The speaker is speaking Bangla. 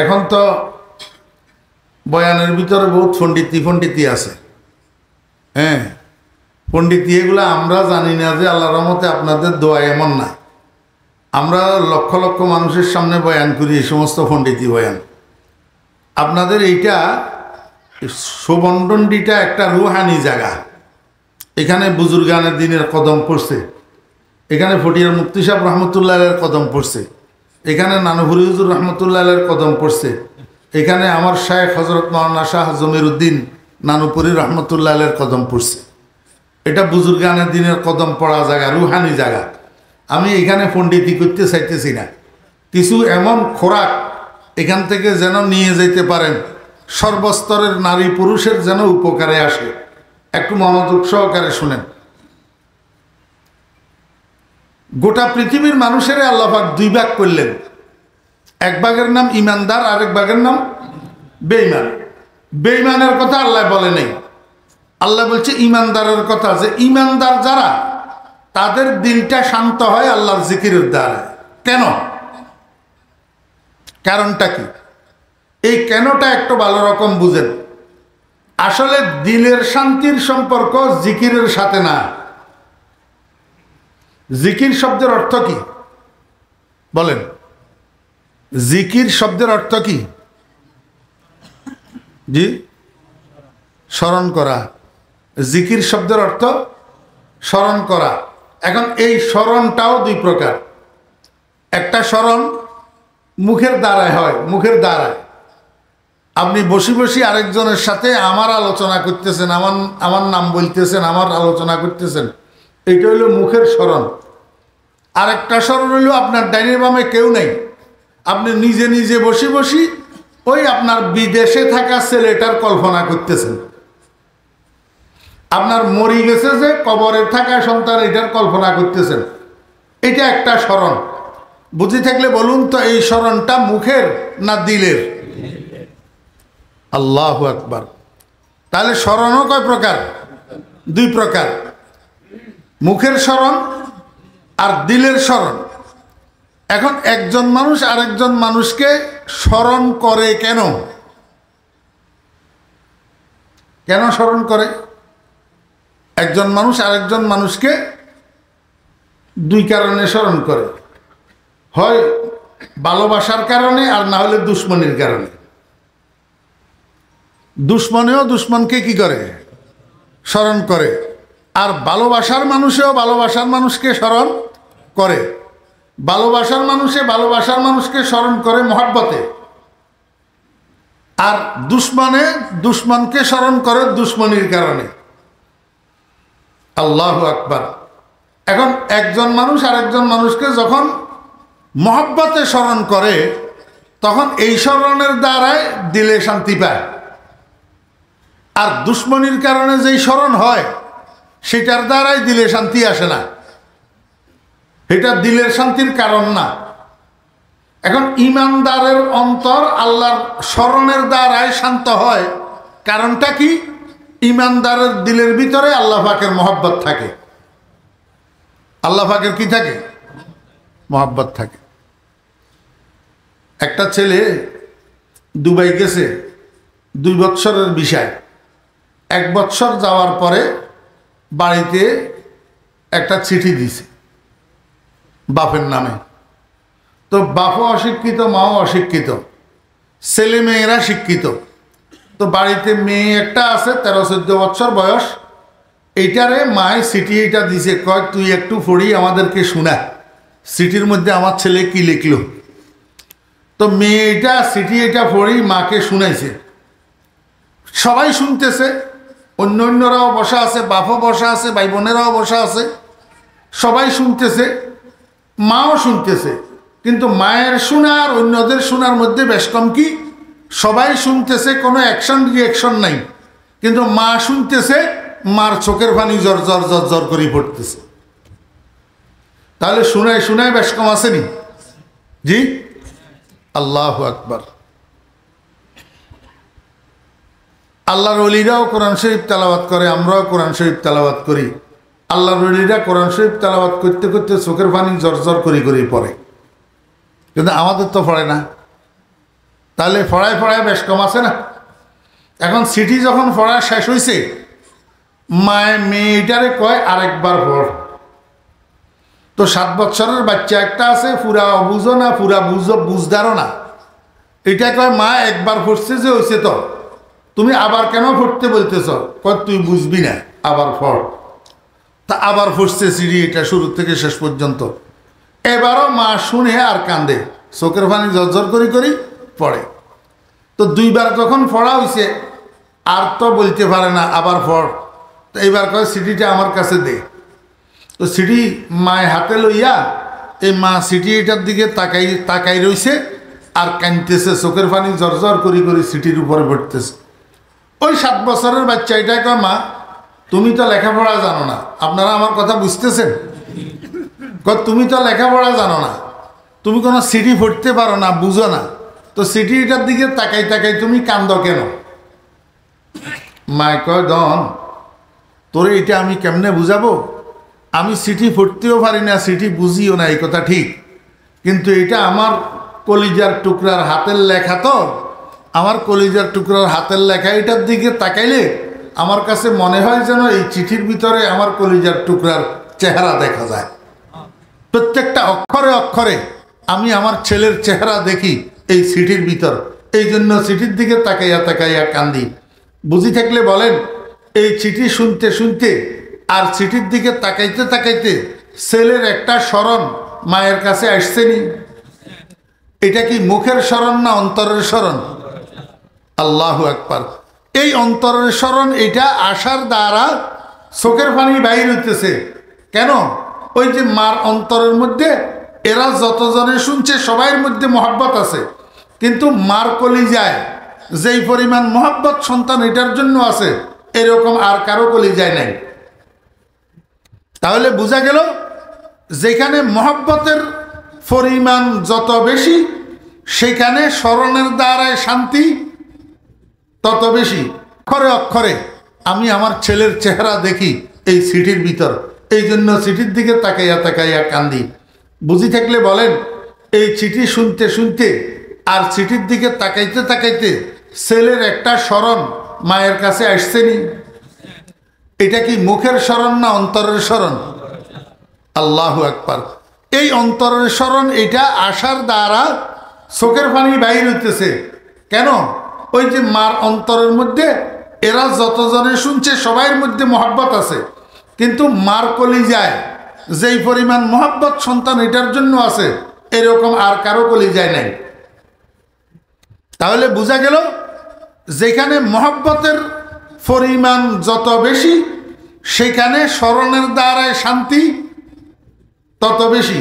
এখন তো বয়ানের ভিতরে বহুত পণ্ডিতি আছে। হ্যাঁ, পণ্ডিতি এগুলো আমরা জানি না যে আল্লাহর রহমতে আপনাদের দোয়া এমন না। আমরা লক্ষ লক্ষ মানুষের সামনে বয়ান করি এই সমস্ত পণ্ডিতি বয়ান। আপনাদের এইটা সুবন্ডনডিটা একটা রুহানি জায়গা। এখানে বুজুর্গানের দিনের কদম পড়ছে, এখানে ফটিয়ার মুফতি সাহেব রহমতুল্লাহ আলাইহির কদম পড়ছে, এখানে নানুপুরি হুজুর রহমতুল্লাহ আলাইহির কদম পড়ছে, এখানে আমার শায়েখ হযরত মাওলানা শাহ জমিরউদ্দিন নানুপুরি রহমতুল্লাহ আলাইহির কদম পড়ছে। এটা বুজুর্গানের দিনের কদম পড়া জায়গা, রুহানি জায়গা। আমি এখানে পণ্ডিতি করতে চাইতেছি না। কিছু এমন খোরাক এখান থেকে যেন নিয়ে যেতে পারেন, সর্বস্তরের নারী পুরুষের যেন উপকারে আসে। একটু মনোযোগ সহকারে শুনেন। গোটা পৃথিবীর মানুষের আল্লাহ পাক দুই ভাগ করলেন। এক ভাগের নাম ইমানদার, আরেক ভাগের নাম বেঈমান। বেঈমানের কথা আল্লাহ বলে নেই, আল্লাহ বলছে ইমানদারের কথা, যে ইমানদার যারা তাদের দিলটা শান্ত হয় আল্লাহর জিকিরের দ্বারা। কেন? কারণটা কি? এই কেনটা একটু ভালো রকম বুঝেন। আসলে দিলের শান্তির সম্পর্ক জিকিরের সাথে না। জিকির শব্দের অর্থ কি বলেন? জিকির শব্দের অর্থ কি? জি, স্মরণ করা। জিকির শব্দের অর্থ স্মরণ করা। এখন এই স্মরণটাও দুই প্রকার। একটা স্মরণ মুখের দ্বারায় হয়, মুখের দ্বারায় আপনি বসে বসে আরেকজনের সাথে আমার আলোচনা করতেছেন, আমার নাম বলতেছেন, আমার আলোচনা করতেছেন, এইটা হইল মুখের স্মরণ। আরেকটা স্মরণ হইল আপনার ডাইনে বামে কেউ নেই, আপনি নিজে নিজে বসে বসে ওই আপনার বিদেশে থাকা ছেলেটার কল্পনা করতেছেন, আপনার মরি গেছে যে কবরে থাকা সন্তান এটার কল্পনা করতেছেন। এটা একটা স্মরণ। বুঝি থাকলে বলুন তো, এই স্মরণটা মুখের না দিলের? আল্লাহু আকবার। তাহলে স্মরণও কয় প্রকার? দুই প্রকার, মুখের স্মরণ আর দিলের স্মরণ। এখন একজন মানুষ আরেকজন মানুষকে স্মরণ করে কেন? কেন স্মরণ করে? একজন মানুষ আরেকজন মানুষকে দুই কারণে স্মরণ করে, হয় ভালোবাসার কারণে আর না হলে দুশ্মনির কারণে। দুশ্মনেও দুশ্মনকে কি করে? স্মরণ করে। আর ভালোবাসার মানুষেও ভালোবাসার মানুষকে স্মরণ করে। ভালোবাসার মানুষে ভালোবাসার মানুষকে স্মরণ করে মহব্বতে, আর দুশ্মনে দুশ্মনকে স্মরণ করে দুশ্মনির কারণে। আল্লাহু আকবার। এখন একজন মানুষ আরেকজন মানুষকে যখন মহব্বতে স্মরণ করে, তখন এই স্মরণের দ্বারাই দিলে শান্তি পায়। আর দুশ্মনির কারণে যেই স্মরণ হয় সেটার দ্বারাই দিলে শান্তি আসে না, এটা দিলের শান্তির কারণ না। এখন ইমানদারের অন্তর আল্লাহর স্মরণের দ্বারাই শান্ত হয়। কারণটা কি? ইমানদারের দিলের ভিতরে আল্লাহ পাকের মহব্বত থাকে। আল্লাহ পাকের কি থাকে? মহব্বত থাকে। একটা ছেলে দুবাই গেছে 2 বৎসরের বিষয়। 1 বৎসর যাওয়ার পরে বাড়িতে একটা চিঠি দিছে বাপের নামে। তো বাপও অশিক্ষিত, মাও অশিক্ষিত, ছেলে মেয়েরা শিক্ষিত। তো বাড়িতে মেয়ে একটা আছে 13-14 বছর বয়স। এইটারে মায় চিঠি এইটা দিছে, কয় তুই একটু পড়ি আমাদেরকে শোনা, চিঠির মধ্যে আমার ছেলে কি লিখলো। তো মেয়ে এটা চিঠি এটা পড়ি মাকে শুনাইছে। সবাই শুনতেছে, অন্যরাও বসা আছে, বাপও বসা আছে, ভাই বোনেরাও বসা আছে, সবাই শুনতেছে, মাও শুনতেছে। কিন্তু মায়ের শোনা আর অন্যদের শোনার মধ্যে বেশ কম কি? সবাই শুনতেছে, কোনো অ্যাকশন রিয়াকশন নাই, কিন্তু মা শুনতেছে, মার চোখের পানি জর জর জর জর করে পড়তেছে। তাহলে শোনায় শোনায় বেশ কম আসেনি? জি, আল্লাহু আকবার। আল্লাহর ওলিরাও কোরআন শরীফ তেলাওয়াত করে, আমরাও কোরআন শরীফ তেলাওয়াত করি। আল্লাহর ওলিরা কোরআন শরীফ তেলাওয়াত করতে করতে চোখের পানি জর জর করে করে পড়ে, কিন্তু আমাদের তো পড়ে না। তাহলে ফড়ায় ফড়ায় বেশ কম আছে না। এখন সিটি যখন পড়া শেষ হয়েছে, মায়ে মেয়েটারে কয় আরেকবার পড়। তো 7 বছরের বাচ্চা একটা আছে, পুরা অবুঝো না, পুরা বুঝদারও না। এটা কয় মা একবার পড়ছে যে হয়েছে, তো তুমি আবার কেন পড়তে বলতেছ? কয় তুই বুঝবি না, আবার পড়। তা আবার পড়ছে সিঁড়ি, এটা শুরু থেকে শেষ পর্যন্ত। এবারও মা শুনে আর কান্দে, চোখের পানি ঝরঝর করি পড়ে। তো 2বার যখন পড়া হয়েছে, আর তো বলতে পারে না, আবার পড়। তো এইবার কয় সিটিটা আমার কাছে দে। তো সিটি মায়ের হাতে লইয়া এই মা সিটি এটার দিকে তাকাই রইছে আর কাঁদতেছে, চোখের পানি ঝরঝর করি সিটির উপরে পড়তেছে। ওই 7 বছরের বাচ্চা এটা কয় মা তুমি তো লেখাপড়া জানো না। আপনারা আমার কথা বুঝতেছেন? তুমি তো লেখাপড়া জানো না, তুমি কোনো সিটি পড়তে পারো না, বুঝো না, তো সিটি এটার দিকে তাকাই তুমি কান্দো কেন? মায় কয় ডন, তোরে এটা আমি কেমনে বুঝাবো? আমি সিটি পড়তেও পারি না, সিটি বুঝিও না, এই কথা ঠিক, কিন্তু এটা আমার কলিজার টুকরার হাতের লেখা। তো আমার কলিজার টুকরার হাতের লেখা, এটার দিকে তাকাইলে আমার কাছে মনে হয় যেন এই চিঠির ভিতরে আমার কলিজার টুকরার চেহারা দেখা যায়। প্রত্যেকটা অক্ষরে অক্ষরে আমি আমার ছেলের চেহারা দেখি এই চিঠির ভিতর। এই জন্য চিঠির দিকে তাকাইয়া কান্দি। বুঝি থাকলে বলেন, এই চিঠি শুনতে শুনতে আর চিঠির দিকে তাকাইতে ছেলের একটা স্মরণ মায়ের কাছে আসছেনি? এটা কি মুখের স্মরণ না অন্তরের স্মরণ? আল্লাহু আকবার। এই অন্তরের স্মরণ, এটা আশার দ্বারা চোখের পানি বাইর হইতেছে। কেন? ওই যে মার অন্তরের মধ্যে এরা যতজনে শুনছে সবাইয়ের মধ্যে মহব্বত আছে, কিন্তু মার কলিজায় যেই পরিমাণ মহব্বত সন্তান এটার জন্য আছে, এরকম আর কারো কলিজায় নাই। তাহলে বোঝা গেল, যেখানে মহব্বতের পরিমাণ যত বেশি, সেখানে স্মরণের দ্বারায় শান্তি তত বেশি। অক্ষরে অক্ষরে আমি আমার ছেলের চেহারা দেখি এই চিঠির ভিতর। এই জন্য চিঠির দিকে তাকাইয়া কান্দি। বুঝি থাকলে বলেন, এই চিঠি শুনতে শুনতে আর চিঠির দিকে তাকাইতে ছেলের একটা স্মরণ মায়ের কাছে আসছেনি? এটা কি মুখের স্মরণ না অন্তরের স্মরণ? আল্লাহু আকবার। এই অন্তরের স্মরণ, এটা আশার দ্বারা চোখের পানি বাইর হইতেছে। কেন? ওই যে মার অন্তরের মধ্যে এরা যতজনে শুনছে সবাইয়ের মধ্যে মহব্বত আছে, কিন্তু মার কলিজায় যেই পরিমাণ মহব্বত সন্তান এটার জন্য আছে, এরকম আর কারো কলিজায় নাই। তাহলে বোঝা গেল, যেখানে মহব্বতের পরিমাণ যত বেশি, সেখানে স্মরণের দ্বারায় শান্তি তত বেশি।